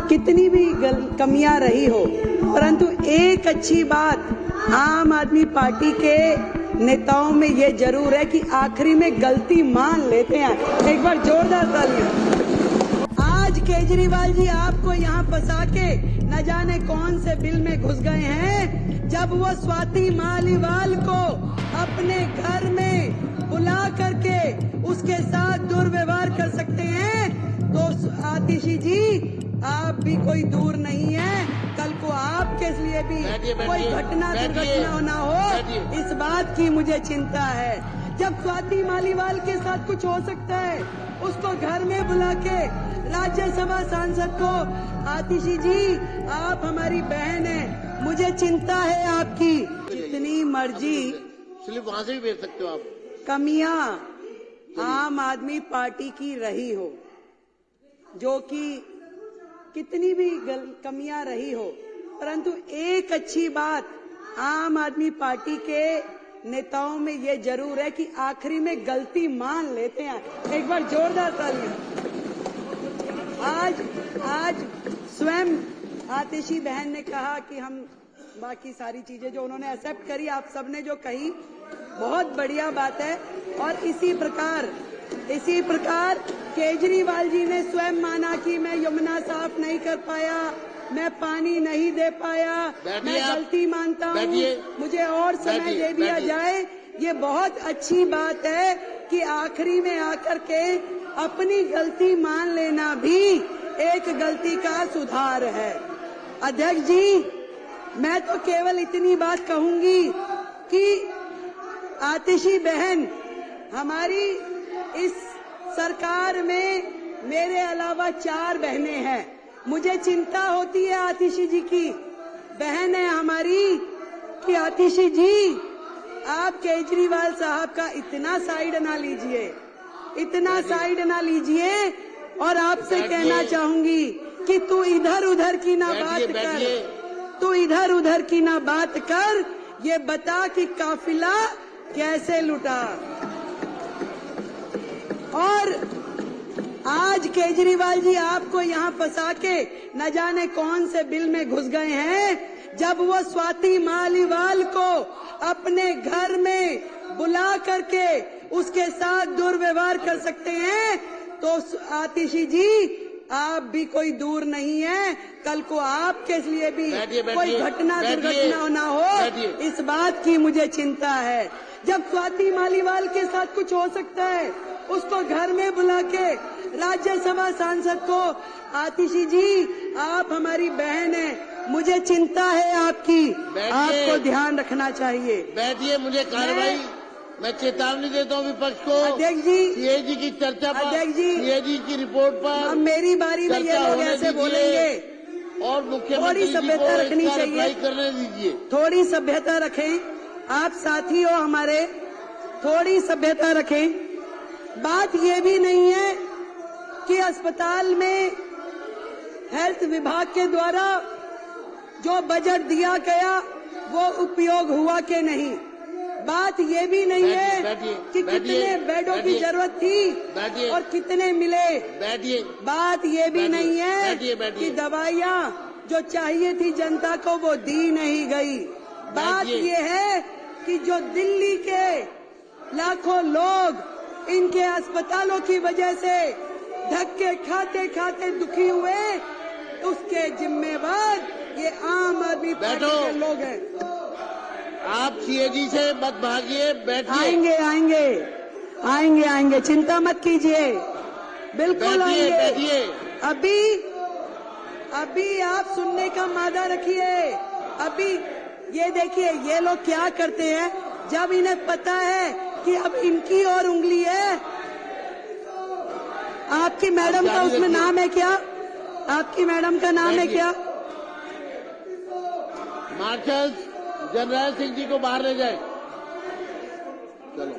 कितनी भी कमियां रही हो, परंतु एक अच्छी बात आम आदमी पार्टी के नेताओं में ये जरूर है कि आखिरी में गलती मान लेते हैं। एक बार जोरदार तालियां। आज केजरीवाल जी आपको यहाँ फंसा के न जाने कौन से बिल में घुस गए हैं। जब वो स्वाति मालीवाल को अपने घर में बुला करके उसके साथ दुर्व्यवहार कर सकते हैं, तो आतिशी जी आप भी कोई दूर नहीं है। कल को आपके लिए भी कोई घटना दुर्घटना ना हो, इस बात की मुझे चिंता है। जब स्वाति मालीवाल के साथ कुछ हो सकता है, उसको घर में बुला के राज्यसभा सांसद को, आतिशी जी आप हमारी बहन है, मुझे चिंता है आपकी। जितनी मर्जी स्लिप वहां से भी भेज सकते हो आप। कमियां आम आदमी पार्टी की रही हो, जो कि कितनी भी कमियां रही हो, परंतु एक अच्छी बात आम आदमी पार्टी के नेताओं में ये जरूर है कि आखिरी में गलती मान लेते हैं। एक बार जोरदार तालियां। आज स्वयं आतिशी बहन ने कहा कि हम बाकी सारी चीजें जो उन्होंने एक्सेप्ट करी, आप सबने जो कही बहुत बढ़िया बात है। और इसी प्रकार केजरीवाल जी ने स्वयं माना कि मैं यमुना साफ नहीं कर पाया, मैं पानी नहीं दे पाया, मैं गलती मानता हूँ, मुझे और समय दे दिया जाए। ये बहुत अच्छी बात है कि आखिरी में आकर के अपनी गलती मान लेना भी एक गलती का सुधार है। अध्यक्ष जी, मैं तो केवल इतनी बात कहूंगी कि आतिशी बहन, हमारी इस सरकार में मेरे अलावा 4 बहनें हैं। मुझे चिंता होती है आतिशी जी की, बहन है हमारी, कि आतिशी जी आप केजरीवाल साहब का इतना साइड ना लीजिए। और आपसे कहना चाहूंगी कि तू इधर उधर की ना बात कर, ये बता कि काफिला कैसे लुटा। और आज केजरीवाल जी आपको यहाँ फंसा के न जाने कौन से बिल में घुस गए हैं। जब वो स्वाति मालीवाल को अपने घर में बुला करके उसके साथ दुर्व्यवहार कर सकते हैं, तो आतिशी जी आप भी कोई दूर नहीं है। कल को आपके लिए भी कोई घटना दुर्घटना ना हो, इस बात की मुझे चिंता है। जब स्वाति मालीवाल के साथ कुछ हो सकता है, उसको घर में बुला के राज्यसभा सांसद को, आतिशी जी आप हमारी बहन है, मुझे चिंता है आपकी, आपको ध्यान रखना चाहिए। बैठिए, मुझे कार्रवाई, मैं चेतावनी देता हूँ विपक्ष को। अध्यक्ष जी, सीएजी की चर्चा पर, अध्यक्ष जी, सीएजी की रिपोर्ट पर अब मेरी बारी में ये लोग ऐसे बोलेंगे, और मुख्यमंत्री थोड़ी सभ्यता रखनी चाहिए, करने दीजिए। थोड़ी सभ्यता रखें, आप साथी हो हमारे, थोड़ी सभ्यता रखें। बात ये भी नहीं है कि अस्पताल में हेल्थ विभाग के द्वारा जो बजट दिया गया वो उपयोग हुआ कि नहीं। बात ये भी नहीं है कि कितने बेडों की जरूरत थी और कितने मिले। बात ये भी नहीं है कि दवाइयाँ जो चाहिए थी जनता को वो दी नहीं गई। बात ये है कि जो दिल्ली के लाखों लोग इनके अस्पतालों की वजह से धक्के खाते खाते दुखी हुए, उसके जिम्मेवार ये आम आदमी पार्टी के लोग हैं। आप सीएजी से मत भागिए, बैठिए। आएंगे, चिंता मत कीजिए, बिल्कुल आएंगे। अभी आप सुनने का मादा रखिए। अभी ये देखिए, ये लोग क्या करते हैं, जब इन्हें पता है कि अब इनकी और उंगली है। आपकी मैडम का उसमें नाम है क्या? आपकी मैडम का नाम है क्या? मार्शल जनरल सिंह जी को बाहर ले जाए। चलो।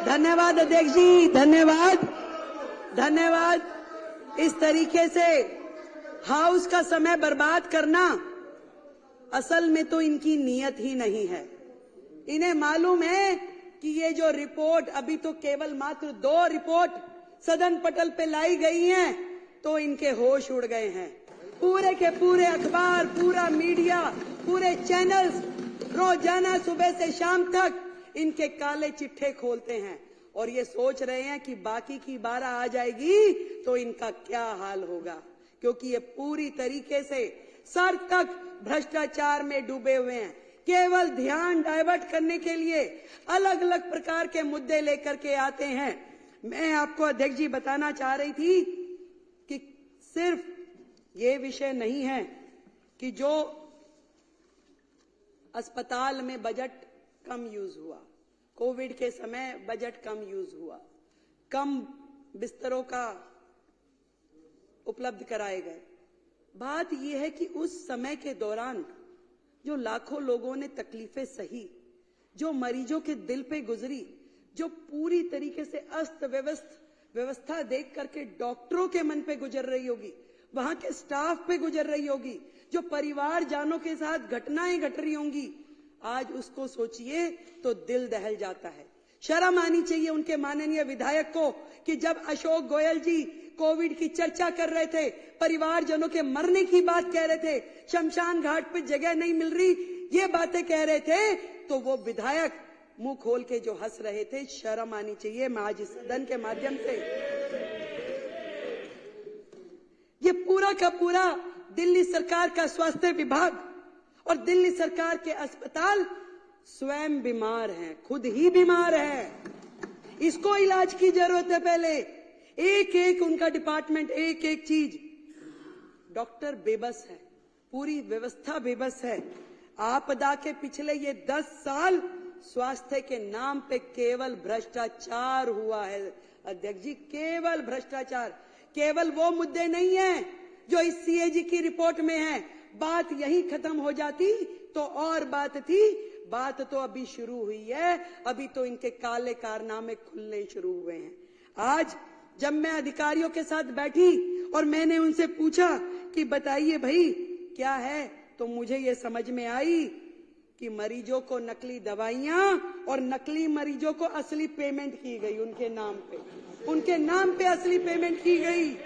धन्यवाद अध्यक्ष जी, धन्यवाद। इस तरीके से हाउस का समय बर्बाद करना असल में तो इनकी नीयत ही नहीं है। इन्हें मालूम है कि ये जो रिपोर्ट, अभी तो केवल मात्र 2 रिपोर्ट सदन पटल पे लाई गई हैं, तो इनके होश उड़ गए हैं। पूरे के पूरे अखबार, पूरा मीडिया, पूरे चैनल्स रोजाना सुबह से शाम तक इनके काले चिट्ठे खोलते हैं और ये सोच रहे हैं कि बाकी की 12 आ जाएगी तो इनका क्या हाल होगा, क्योंकि ये पूरी तरीके से सर तक भ्रष्टाचार में डूबे हुए हैं। केवल ध्यान डाइवर्ट करने के लिए अलग अलग प्रकार के मुद्दे लेकर के आते हैं। मैं आपको अध्यक्ष जी बताना चाह रही थी कि सिर्फ ये विषय नहीं है कि जो अस्पताल में बजट कम यूज हुआ, कोविड के समय बजट कम यूज हुआ, कम बिस्तरों का उपलब्ध कराए गए। बात यह है कि उस समय के दौरान जो लाखों लोगों ने तकलीफें सही, जो मरीजों के दिल पे गुजरी, जो पूरी तरीके से अस्त व्यवस्था देख करके डॉक्टरों के मन पे गुजर रही होगी, वहां के स्टाफ पे गुजर रही होगी, जो परिवार जानों के साथ घटनाएं घट रही होंगी, आज उसको सोचिए तो दिल दहल जाता है। शर्म आनी चाहिए उनके माननीय विधायक को कि जब अशोक गोयल जी कोविड की चर्चा कर रहे थे, परिवारजनों के मरने की बात कह रहे थे, शमशान घाट पे जगह नहीं मिल रही, ये बातें कह रहे थे, तो वो विधायक मुंह खोल के जो हंस रहे थे, शर्म आनी चाहिए। मैं आज इस सदन के माध्यम से ये पूरा का पूरा दिल्ली सरकार का स्वास्थ्य विभाग और दिल्ली सरकार के अस्पताल स्वयं बीमार हैं, खुद ही बीमार हैं, इसको इलाज की जरूरत है। पहले एक एक उनका डिपार्टमेंट, एक एक चीज, डॉक्टर बेबस है, पूरी व्यवस्था बेबस है। आपदा के पिछले ये 10 साल स्वास्थ्य के नाम पे केवल भ्रष्टाचार हुआ है अध्यक्ष जी, केवल भ्रष्टाचार। केवल वो मुद्दे नहीं है जो इस सीएजी की रिपोर्ट में है। बात यही खत्म हो जाती तो और बात थी, बात तो अभी शुरू हुई है, अभी तो इनके काले कारनामे खुलने शुरू हुए हैं। आज जब मैं अधिकारियों के साथ बैठी और मैंने उनसे पूछा कि बताइए भाई क्या है, तो मुझे ये समझ में आई कि मरीजों को नकली दवाइयां और नकली मरीजों को असली पेमेंट की गई उनके नाम पे असली पेमेंट की गई।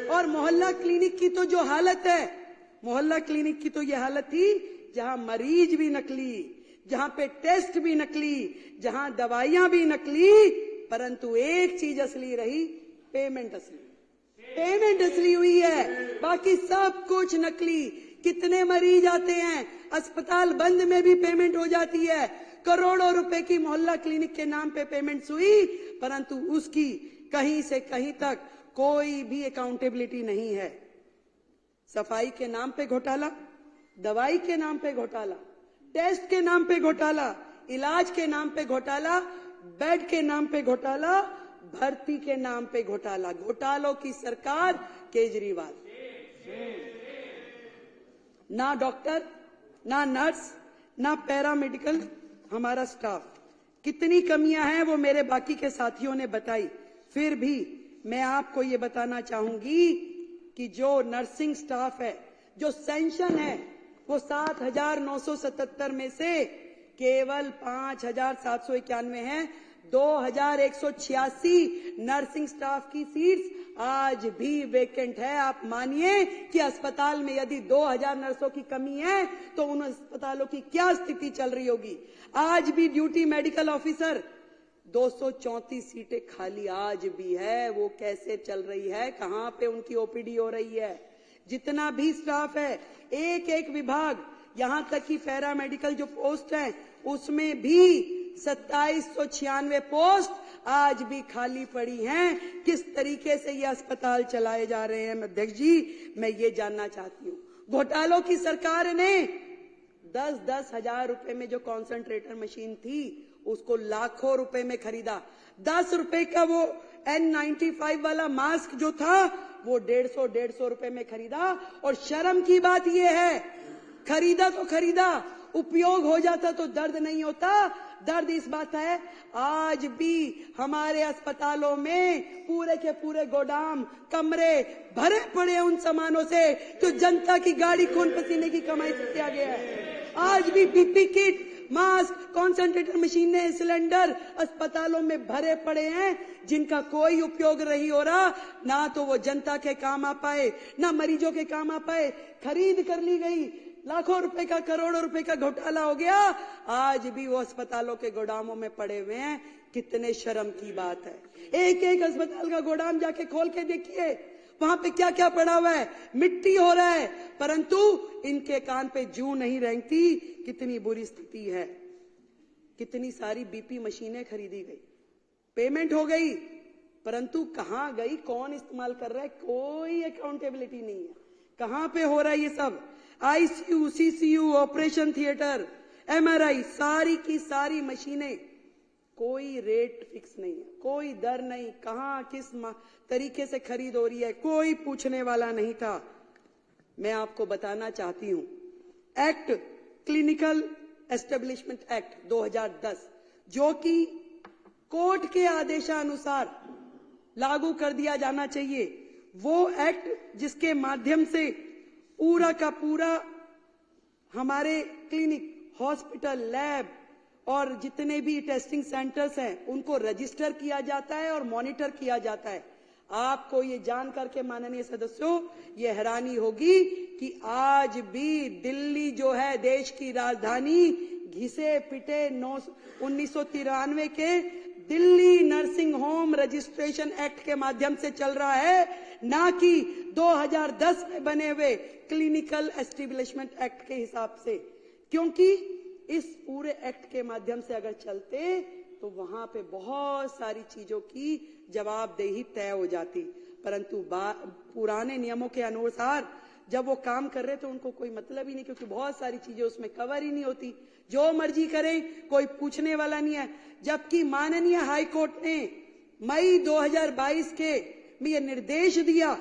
और मोहल्ला क्लिनिक की तो जो हालत है, मोहल्ला क्लिनिक की तो ये हालत थी जहां मरीज भी नकली, जहां पे टेस्ट भी नकली, जहां दवाइयां भी नकली, परंतु एक चीज असली रही, पेमेंट असली हुई है, बाकी सब कुछ नकली। कितने मरीज आते हैं, अस्पताल बंद में भी पेमेंट हो जाती है, करोड़ों रुपए की मोहल्ला क्लिनिक के नाम पे पेमेंट हुई, परंतु उसकी कहीं से कहीं तक कोई भी अकाउंटेबिलिटी नहीं है। सफाई के नाम पे घोटाला, दवाई के नाम पे घोटाला, टेस्ट के नाम पे घोटाला, इलाज के नाम पे घोटाला, बेड के नाम पे घोटाला, भर्ती के नाम पे घोटाला। घोटालों की सरकार केजरीवाल। ना डॉक्टर, ना नर्स, ना पैरामेडिकल हमारा स्टाफ। कितनी कमियां हैं वो मेरे बाकी के साथियों ने बताई। फिर भी मैं आपको ये बताना चाहूंगी कि जो नर्सिंग स्टाफ है, जो सेंशन है, वो 7,977 में से केवल 5,791 है। 2,186 नर्सिंग स्टाफ की सीट्स आज भी वेकेंट है। आप मानिए कि अस्पताल में यदि 2,000 नर्सों की कमी है तो उन अस्पतालों की क्या स्थिति चल रही होगी। आज भी ड्यूटी मेडिकल ऑफिसर 234 सीटें खाली आज भी है। वो कैसे चल रही है, कहां पे उनकी ओपीडी हो रही है। जितना भी स्टाफ है, एक एक विभाग, यहां तक कि पैरामेडिकल जो पोस्ट है उसमें भी 2796 पोस्ट आज भी खाली पड़ी हैं। किस तरीके से ये अस्पताल चलाए जा रहे हैं अध्यक्ष जी, मैं ये जानना चाहती हूँ। घोटालों की सरकार ने 10-10 हजार रुपए में जो कॉन्सेंट्रेटर मशीन थी उसको लाखों रुपए में खरीदा। 10 रुपए का वो N95 वाला मास्क जो था वो 150 रुपए में खरीदा। और शर्म की बात ये है, खरीदा तो खरीदा, उपयोग हो जाता तो दर्द नहीं होता। दर्द इस बात है, आज भी हमारे अस्पतालों में पूरे के पूरे गोदाम कमरे भरे पड़े हैं उन सामानों से जो जनता की गाड़ी खून पसीने की कमाई से किया गया है। आज भी पीपी किट, मास्क, कॉन्सेंट्रेटर मशीनें, सिलेंडर अस्पतालों में भरे पड़े हैं जिनका कोई उपयोग नहीं हो रहा, ना तो वो जनता के काम आ पाए, ना मरीजों के काम आ पाए। खरीद कर ली गई, लाखों रुपए का, करोड़ों रुपए का घोटाला हो गया, आज भी वो अस्पतालों के गोदामों में पड़े हुए हैं। कितने शर्म की बात है। एक एक अस्पताल का गोदाम जाके खोल के देखिए, वहां पे क्या क्या पड़ा हुआ है, मिट्टी हो रहा है, परंतु इनके कान पे जूं नहीं रेंगती। कितनी बुरी स्थिति है। कितनी सारी बीपी मशीनें खरीदी गई, पेमेंट हो गई, परंतु कहां गई, कौन इस्तेमाल कर रहा है, कोई अकाउंटेबिलिटी नहीं है। कहां पे हो रहा है ये सब। ICU, CCU, operation theatre, MRI, सारी की सारी मशीनें, कोई रेट फिक्स नहीं है, कोई दर नहीं, कहां किस तरीके से खरीद हो रही है, कोई पूछने वाला नहीं था। मैं आपको बताना चाहती हूं, एक्ट, क्लिनिकल एस्टेब्लिशमेंट एक्ट 2010, जो कि कोर्ट के आदेशानुसार लागू कर दिया जाना चाहिए, वो एक्ट जिसके माध्यम से पूरा का पूरा हमारे क्लिनिक, हॉस्पिटल, लैब और जितने भी टेस्टिंग सेंटर्स हैं उनको रजिस्टर किया जाता है और मॉनिटर किया जाता है। आपको ये जान करके माननीय सदस्यों ये हैरानी होगी कि आज भी दिल्ली जो है देश की राजधानी, घिसे पिटे 1993 के Delhi nursing home registration act के माध्यम से चल रहा है, ना कि 2010 में बने हुए क्लिनिकल एस्टेब्लिशमेंट एक्ट के हिसाब से। क्योंकि इस पूरे एक्ट के माध्यम से अगर चलते तो वहां पे बहुत सारी चीजों की जवाबदेही तय हो जाती, परंतु पुराने नियमों के अनुसार जब वो काम कर रहे तो उनको कोई मतलब ही नहीं, क्योंकि बहुत सारी चीजें उसमें कवर ही नहीं होती। जो मर्जी करें, कोई पूछने वाला नहीं है। जबकि माननीय हाई कोर्ट ने मई 2022 के में यह निर्देश दिया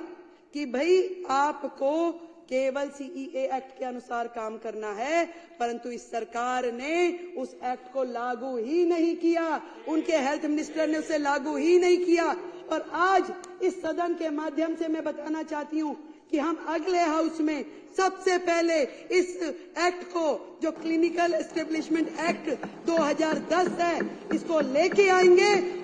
कि भाई आपको केवल सीईए एक्ट के अनुसार काम करना है, परंतु इस सरकार ने उस एक्ट को लागू ही नहीं किया, उनके हेल्थ मिनिस्टर ने उसे लागू ही नहीं किया। और आज इस सदन के माध्यम से मैं बताना चाहती हूं कि हम अगले हाउस में सबसे पहले इस एक्ट को, जो क्लिनिकल एस्टेब्लिशमेंट एक्ट 2010 है, इसको लेके आएंगे